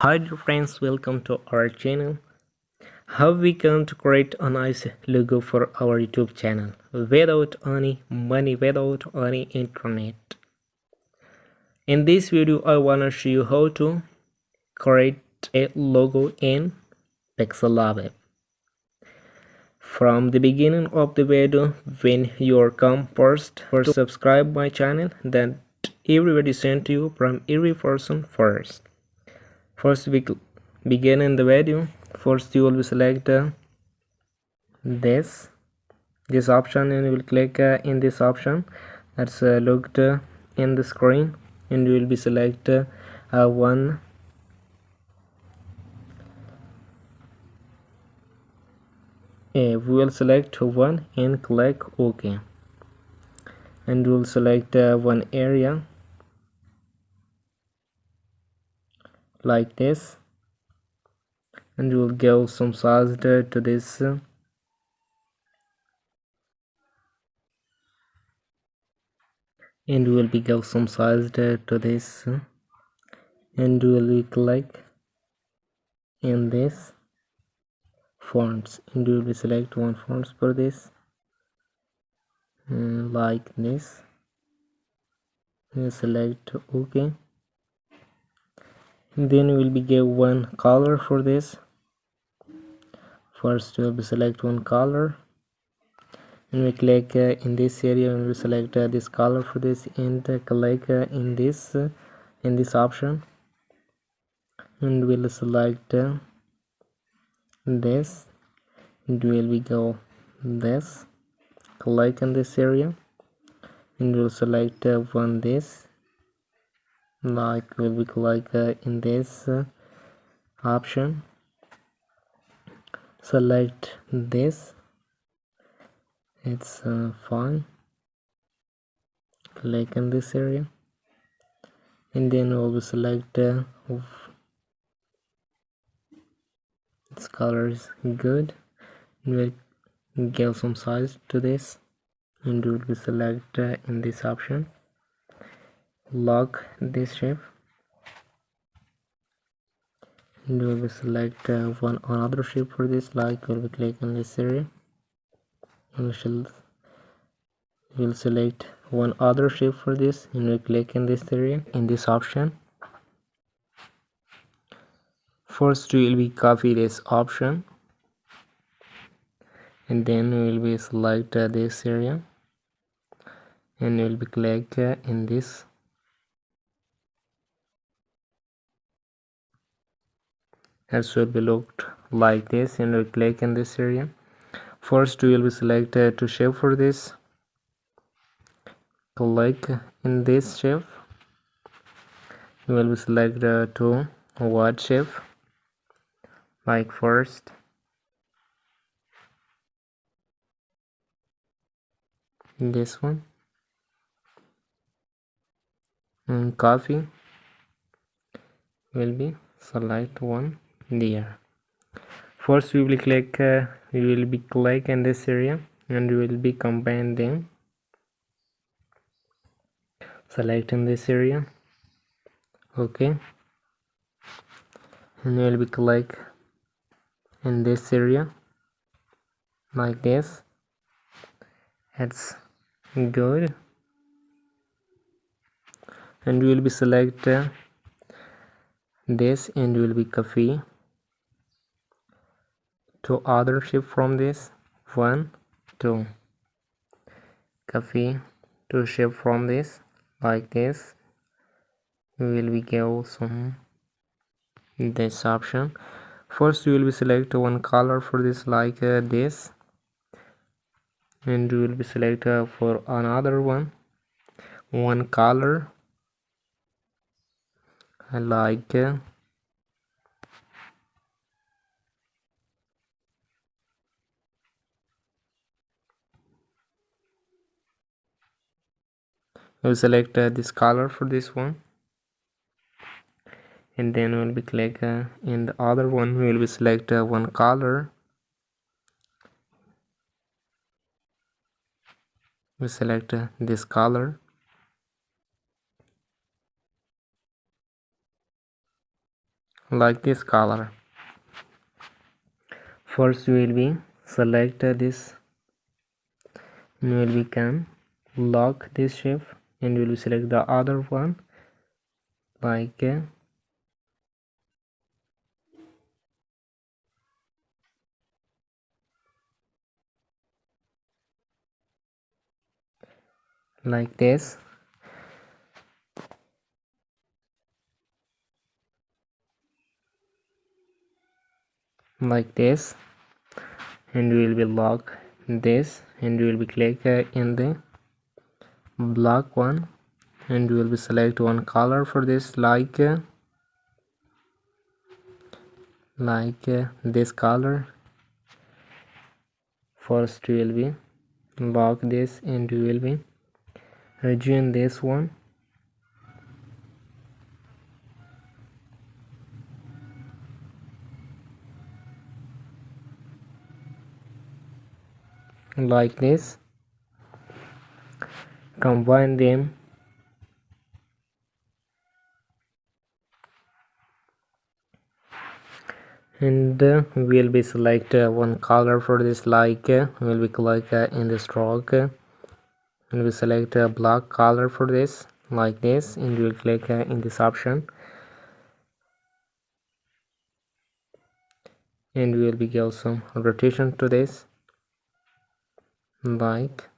Hi dear friends, welcome to our channel. How we can to create a nice logo for our YouTube channel without any money, without any internet. In this video, I wanna show you how to create a logo in Pixel. From the beginning of the video, when you come first to subscribe my channel, then everybody sent to you from every person first. First we begin in the video. First you will select this option and you will click in this option that's looked in the screen, and you will be select one we will select one and click OK, and we will select one area like this, and you will give some size to this and we will be give some size to this, and we will click in this fonts, and we will select one fonts for this like this. You select OK, and then we will be give one color for this. First we will be select one color, and we click in this area, and we select this color for this, and click in this option, and we'll select this, and we will go this, click in this area, and we'll select one this, like we'll be click in this option, select this, it's fine, click in this area, and then we'll select its color is good, we'll give some size to this, and we will select in this option, lock this shape, and we will select one another shape for this, like we'll click on this area, and we'll select one other shape for this, and we click in this area in this option. First we will be copy this option, and then we will be select this area, and we will be click in this, as will be looked like this, and we click in this area. First we will be select to shape for this, click in this shape, we will be select to word shape, like first this one, and copy will be select one there. First we will click in this area, and we will be combine them, select in this area, okay, and we will be click in this area like this, it's good, and we will be select this, and we will be copy to other shape from this, 1 2, copy to shape from this like this, we will be give some this option. First we will be select one color for this, like this, and we will be select for another one color like we'll select this color for this one, and then we'll be click in the other one, we will be select one color, we select this color, like this color. First we will be select this, and we will can lock this shape, and we will select the other one like this, like this, and we will be lock this, and we will be click in the black one, and we will be select one color for this like this color. First we will be lock this, and we will be rejoin this one like this, combine them, and we'll be select one color for this like we'll be click in the stroke, and we select a black color for this like this, and we'll click in this option, and we will be give some rotation to this like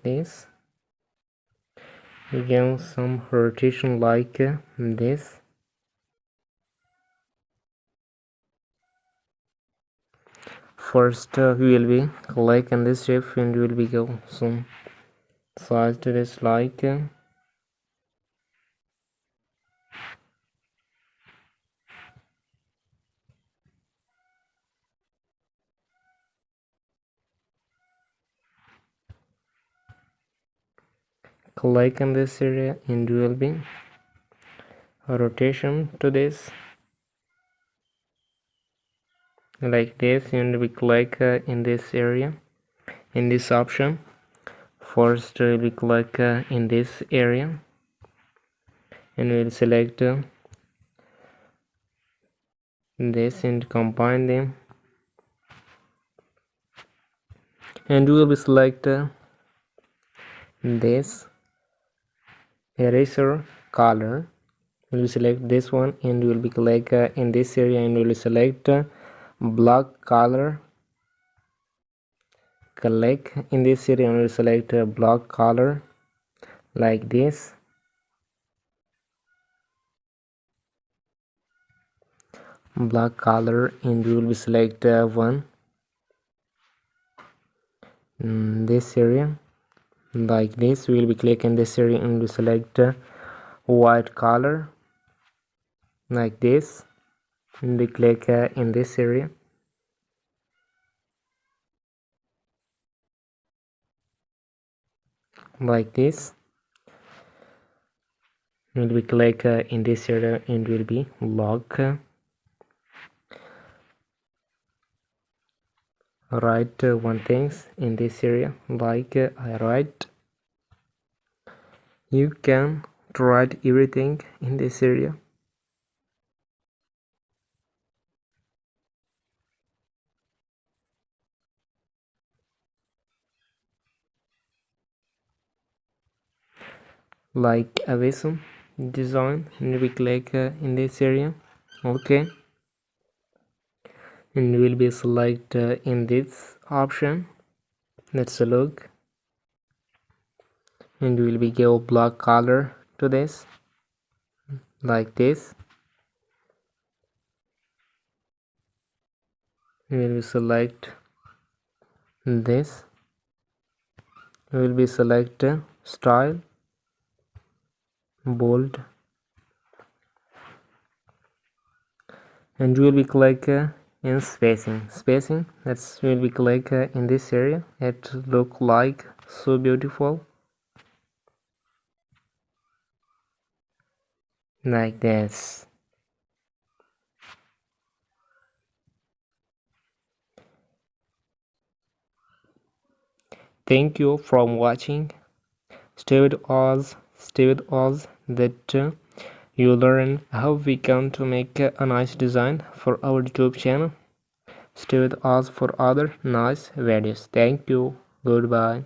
this. We give some rotation like this. First we will be click in this shape, and we will be give some size to this like click in this area, and we will be rotation to this like this, and we click in this area, in this option. First we click in this area, and we'll select this and combine them, and we will be select this eraser color. We'll select this one, and we will be click in this area, and we will select black color. Click in this area, and we will select black color like this, black color, and we will be select one this area like this. We will be click in this area, and we select white color like this, and we click in this area like this. We'll be click in this area, and will be lock write one things in this area like I write. You can write everything in this area like a vessel design, and we click in this area. Okay, and we'll be select in this option. Let's look, and we'll be give black color to this like this. We will select this. We will be select style bold, and we will be click in spacing. That's will be click in this area. It look like so beautiful like this. Thank you for watching. Stay with us that you learn how we can to make a nice design for our YouTube channel. Stay with us for other nice videos. Thank you. Goodbye.